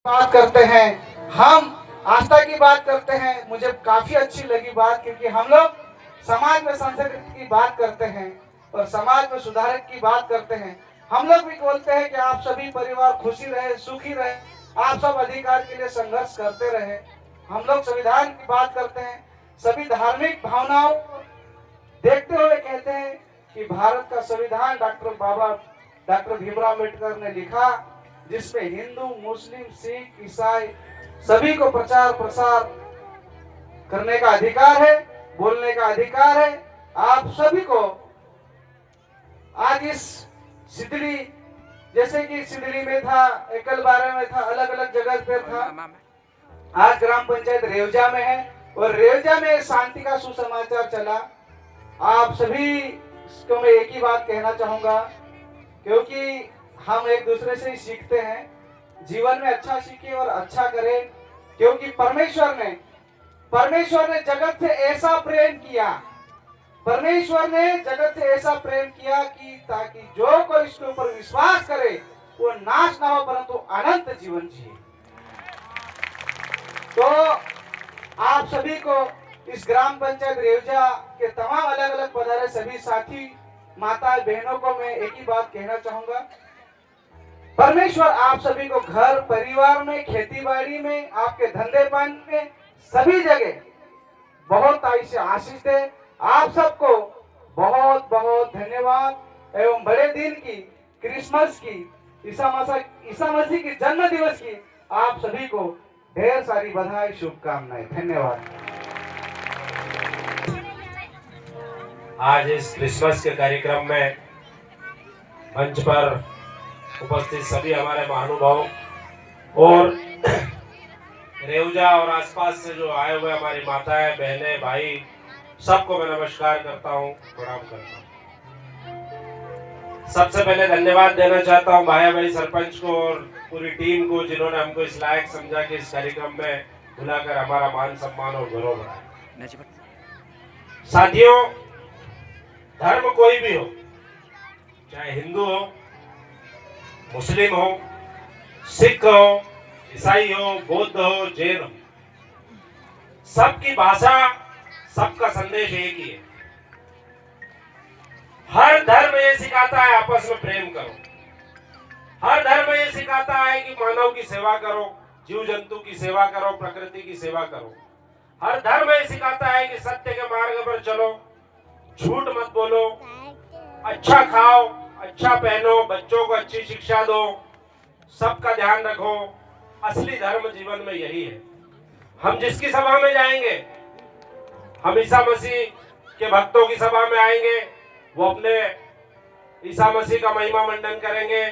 बात करते हैं, हम आस्था की बात करते हैं। मुझे काफी अच्छी लगी बात, क्योंकि हम लोग समाज में संस्कृति की बात करते हैं और समाज में सुधारक की बात करते हैं। हम लोग भी बोलते हैं कि आप सभी परिवार खुशी रहे, सुखी रहे, आप सब अधिकार के लिए संघर्ष करते रहे। हम लोग संविधान की बात करते हैं, सभी धार्मिक भावनाओं को देखते हुए कहते हैं कि भारत का संविधान डॉक्टर भीमराव अम्बेडकर ने लिखा, जिसमें हिंदू, मुस्लिम, सिख, ईसाई सभी को प्रचार प्रसार करने का अधिकार है, बोलने का अधिकार है। आप सभी को आज इस सिदड़ी, जैसे कि सिदड़ी में था, एकलबारा में था, अलग अलग जगह पे था, आज ग्राम पंचायत रेवजा में है और रेवजा में शांति का सुसमाचार चला। आप सभी को मैं एक ही बात कहना चाहूंगा, क्योंकि हम एक दूसरे से ही सीखते हैं। जीवन में अच्छा सीखें और अच्छा करें, क्योंकि परमेश्वर ने जगत से ऐसा प्रेम किया, परमेश्वर ने जगत से ऐसा प्रेम किया कि ताकि जो कोई इसके ऊपर विश्वास करे वो नाश ना हो परंतु अनंत जीवन जिए। तो आप सभी को इस ग्राम पंचायत रेवजा के तमाम अलग अलग पधारे सभी साथी माता बहनों को मैं एक ही बात कहना चाहूंगा, परमेश्वर आप सभी को घर परिवार में, खेती बाड़ी में, आपके धंधे पानी में, सभी जगह बहुत से आशीष दे। आप सबको बहुत बहुत धन्यवाद एवं बड़े दिन की, क्रिसमस की, ईसा मसीह की जन्म दिवस की आप सभी को ढेर सारी बधाई, शुभकामनाएं। धन्यवाद। आज इस क्रिसमस के कार्यक्रम में मंच पर उपस्थित सभी हमारे महानुभाव और रेवजा और आसपास से जो आए हुए हमारी माताएं, बहनें, भाई, सबको मैं नमस्कार करता हूं, प्रणाम करता हूं। सबसे पहले धन्यवाद देना चाहता हूं भाई सरपंच को और पूरी टीम को, जिन्होंने हमको इस लायक समझा कि इस कार्यक्रम में बुलाकर हमारा मान सम्मान और गौरव बढ़ाया। साथियों, धर्म कोई भी हो, चाहे हिंदू हो, मुस्लिम हो, सिख हो, ईसाई हो, बौद्ध हो, जैन हो, सबकी भाषा, सबका संदेश एक ही है। हर धर्म ये सिखाता है आपस में प्रेम करो, हर धर्म ये सिखाता है कि मानव की सेवा करो, जीव जंतु की सेवा करो, प्रकृति की सेवा करो। हर धर्म ये सिखाता है कि सत्य के मार्ग पर चलो, झूठ मत बोलो, अच्छा खाओ, अच्छा पहनो, बच्चों को अच्छी शिक्षा दो, सबका ध्यान रखो। असली धर्म जीवन में यही है। हम जिसकी सभा में जाएंगे, हम ईसा मसीह के भक्तों की सभा में आएंगे, वो अपने ईसा मसीह का महिमा मंडन करेंगे।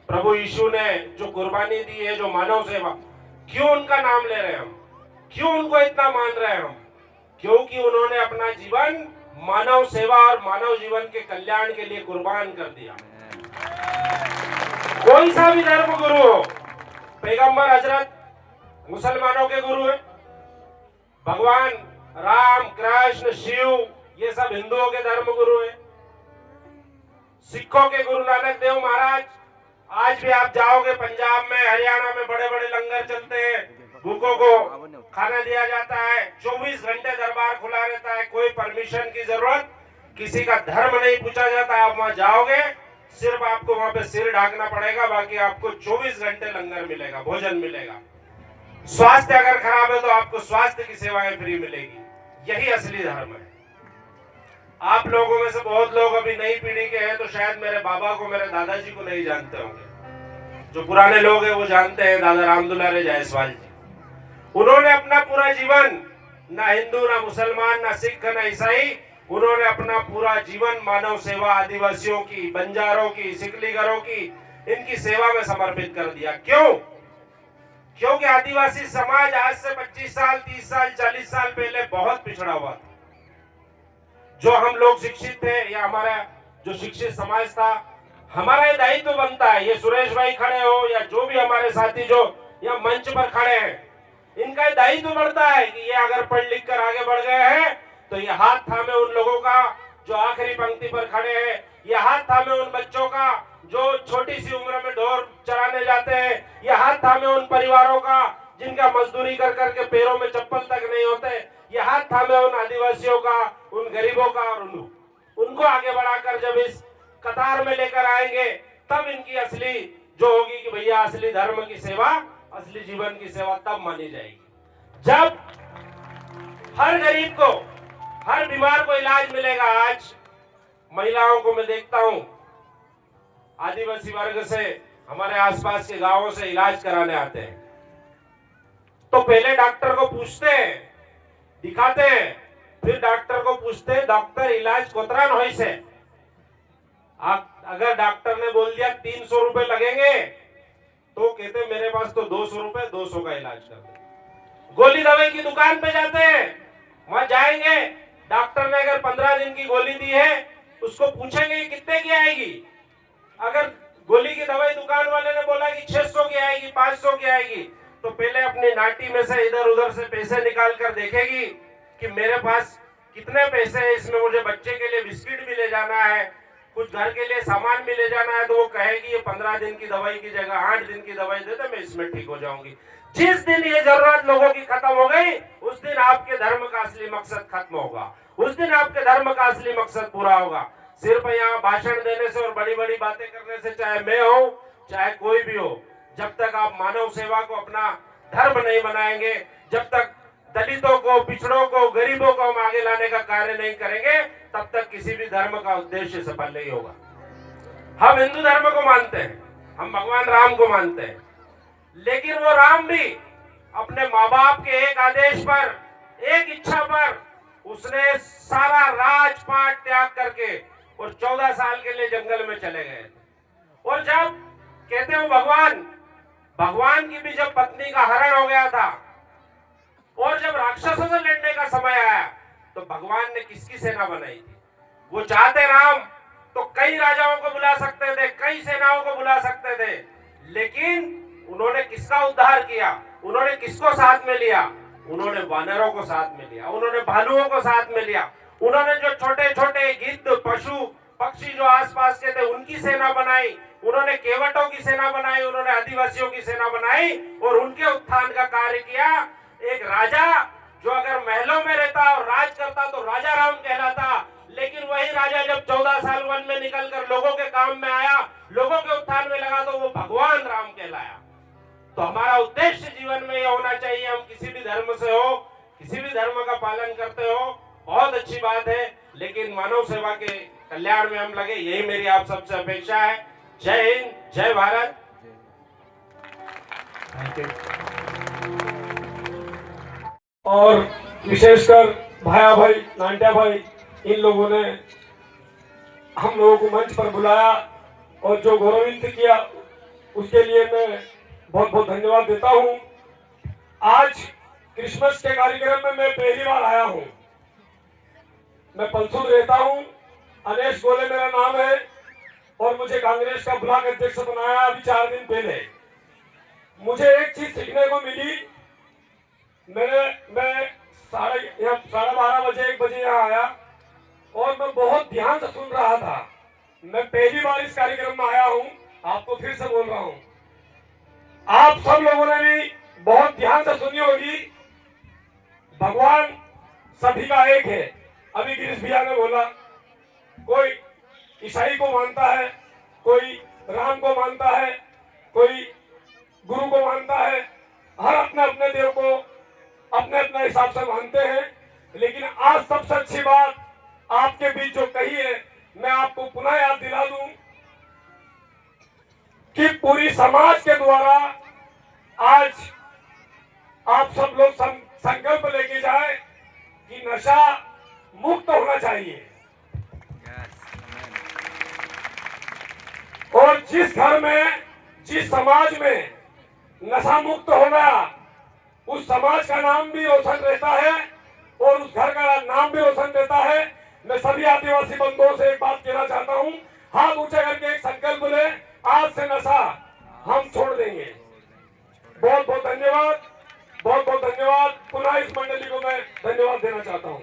प्रभु यीशु ने जो कुर्बानी दी है, जो मानव सेवा, क्यों उनका नाम ले रहे हैं हम, क्यों उनको इतना मान रहे हैं हम? क्योंकि उन्होंने अपना जीवन मानव सेवा और मानव जीवन के कल्याण के लिए कुर्बान कर दिया। कोई सा भी धर्म गुरु हो, पैगंबर हजरत मुसलमानों के गुरु है, भगवान राम, कृष्ण, शिव, ये सब हिंदुओं के धर्म गुरु है। सिखों के गुरु नानक देव महाराज, आज भी आप जाओगे पंजाब में, हरियाणा में बड़े बड़े लंगर चलते हैं, भूखों को खाना दिया जाता है, 24 घंटे दरबार खुला रहता है, कोई परमिशन की जरूरत, किसी का धर्म नहीं पूछा जाता। आप वहां जाओगे, सिर्फ आपको वहां पे सिर ढाकना पड़ेगा, बाकी आपको 24 घंटे लंगर मिलेगा, भोजन मिलेगा। स्वास्थ्य अगर खराब है तो आपको स्वास्थ्य की सेवाएं फ्री मिलेगी। यही असली धर्म है। आप लोगों में से बहुत लोग अभी नई पीढ़ी के हैं, तो शायद मेरे बाबा को, मेरे दादाजी को नहीं जानते होंगे। जो पुराने लोग हैं वो जानते हैं, दादा रामदुलारे जायसवाल जी। उन्होंने अपना पूरा जीवन, ना हिंदू, ना मुसलमान, ना सिख, ना ईसाई, उन्होंने अपना पूरा जीवन मानव सेवा, आदिवासियों की, बंजारों की, सिकलीगरों की, इनकी सेवा में समर्पित कर दिया। क्यों? क्योंकि आदिवासी समाज आज से 25 साल, 30 साल, 40 साल पहले बहुत पिछड़ा हुआ था। जो हम लोग शिक्षित थे, या हमारा जो शिक्षित समाज था, हमारा ये दायित्व बनता है, ये सुरेश भाई खड़े हो या जो भी हमारे साथी जो या मंच पर खड़े हैं, इनका दायित्व बढ़ता है कि ये अगर पढ़ लिख कर आगे बढ़ गए हैं तो ये हाथ थामे उन लोगों का जो आखिरी पंक्ति पर खड़े हैं, ये हाथ थामे उन बच्चों का जो छोटी सी उम्र में ढोर चराने जाते हैं, ये हाथ थामे उन परिवारों का जिनका मजदूरी कर करके पैरों में चप्पल तक नहीं होते, ये हाथ थामे उन आदिवासियों का, उन गरीबों का, और उनको आगे बढ़ाकर जब इस कतार में लेकर आएंगे तब इनकी असली जो होगी कि भैया असली धर्म की सेवा, असली जीवन की सेवा तब मानी जाएगी जब हर गरीब को, हर बीमार को इलाज मिलेगा। आज महिलाओं को मैं देखता हूं आदिवासी वर्ग से हमारे आसपास के गांवों से इलाज कराने आते हैं, तो पहले डॉक्टर को पूछते हैं, दिखाते हैं, फिर डॉक्टर को पूछते हैं डॉक्टर इलाज कोतरा नहीं से। अगर डॉक्टर ने बोल दिया 300 रुपए लगेंगे तो कहते मेरे पास तो 200 रुपए, 200 का इलाज कर दे। गोली दवाई की दुकान पे जाते हैं, वहां जाएंगे, डॉक्टर ने अगर 15 दिन की गोली दी है उसको पूछेंगे कि कितने की आएगी। अगर गोली की दवाई दुकान वाले ने बोला कि 600 की आएगी, 500 की आएगी, तो पहले अपनी नाटी में से इधर उधर से पैसे निकाल कर देखेगी कि मेरे पास कितने पैसे हैं, इसमें मुझे बच्चे के लिए बिस्किट भी ले जाना है, कुछ घर के लिए सामान भी ले जाना है, तो वो कहेगी ये 15 दिन की दवाई की जगह 8 दिन की दवाई दे दे, मैं इसमें ठीक हो जाऊंगी। जिस दिन ये जरूरत लोगों की खत्म हो गई उस दिन आपके धर्म का असली मकसद खत्म होगा, उस दिन आपके धर्म का असली मकसद पूरा होगा। सिर्फ यहाँ भाषण देने से और बड़ी बड़ी बातें करने से, चाहे मैं हो चाहे कोई भी हो, जब तक आप मानव सेवा को अपना धर्म नहीं बनाएंगे, जब तक दलितों को, पिछड़ों को, गरीबों को हम आगे लाने का कार्य नहीं करेंगे, तब तक किसी भी धर्म का उद्देश्य सफल नहीं होगा। हम हिंदू धर्म को मानते हैं, हम भगवान राम को मानते हैं, लेकिन वो राम भी अपने माँ बाप के एक आदेश पर, एक इच्छा पर उसने सारा राजपाट त्याग करके और 14 साल के लिए जंगल में चले गए थे। और जब कहते हो भगवान की भी जब पत्नी का हरण हो गया था और जब राक्षसों से लड़ने का समय आया तो भगवान ने किसकी सेना बनाई थी? वो चाहते राम तो कई राजाओं को बुला सकते थे, कई सेनाओं को बुला सकते थे, लेकिन उन्होंने किसका उद्धार किया? उन्होंने किसको साथ में लिया? उन्होंने वानरों को साथ में लिया, उन्होंने भालुओं को साथ में लिया, उन्होंने जो छोटे छोटे गिद्ध, पशु पक्षी जो आसपास के थे उनकी सेना बनाई, उन्होंने केवटों की सेना बनाई, उन्होंने आदिवासियों की सेना बनाई और उनके उत्थान का कार्य किया। एक राजा जो अगर महलों में रहता और राज करता तो राजा राम कहलाता, लेकिन वही राजा जब 14 साल वन में निकलकर लोगों के काम में आया, लोगों के उत्थान में लगा, तो वो भगवान राम कहलाया। तो हमारा उद्देश्य जीवन में यह होना चाहिए, हम किसी भी धर्म से हो, किसी भी धर्म का पालन करते हो, बहुत अच्छी बात है, लेकिन मानव सेवा के कल्याण में हम लगे, यही मेरी आप सबसे अपेक्षा है। जय हिंद, जय भारत। और विशेषकर भाया भाई, नांटिया भाई, इन लोगों ने हम लोगों को मंच पर बुलाया और जो गौरवान्वित किया उसके लिए मैं बहुत बहुत धन्यवाद देता हूं। आज क्रिसमस के कार्यक्रम में मैं पहली बार आया हूं। मैं पलसूद रहता हूं, अनेश गोले मेरा नाम है और मुझे कांग्रेस का ब्लॉक अध्यक्ष बनाया अभी 4 दिन पहले। मुझे एक चीज सीखने को मिली, मैं 12:30 बजे 1 बजे यहाँ आया और मैं बहुत ध्यान से सुन रहा था। मैं पहली बार इस कार्यक्रम में आया हूँ, आपको फिर से बोल रहा हूँ, आप सब लोगों ने भी बहुत ध्यान से सुनी होगी। भगवान सभी का एक है। अभी गिरीश भैया ने बोला, कोई ईसाई को मानता है, कोई राम को मानता है, कोई गुरु को मानता है, हर अपने अपने देव को अपने अपने हिसाब से मानते हैं। लेकिन आज सबसे अच्छी बात आपके बीच जो कही है, मैं आपको पुनः याद दिला दूं कि पूरी समाज के द्वारा आज आप सब लोग संकल्प लेके जाए कि नशा मुक्त होना चाहिए। और जिस घर में, जिस समाज में नशा मुक्त हो गया, उस समाज का नाम भी रोशन रहता है और उस घर का नाम भी रोशन रहता है। मैं सभी आदिवासी बंधुओं से एक बात कहना चाहता हूं, हाथ ऊंचा करके एक संकल्प ले, आज से नशा हम छोड़ देंगे। बहुत बहुत धन्यवाद, बहुत बहुत धन्यवाद। पुनः इस मंडली को मैं धन्यवाद देना चाहता हूं।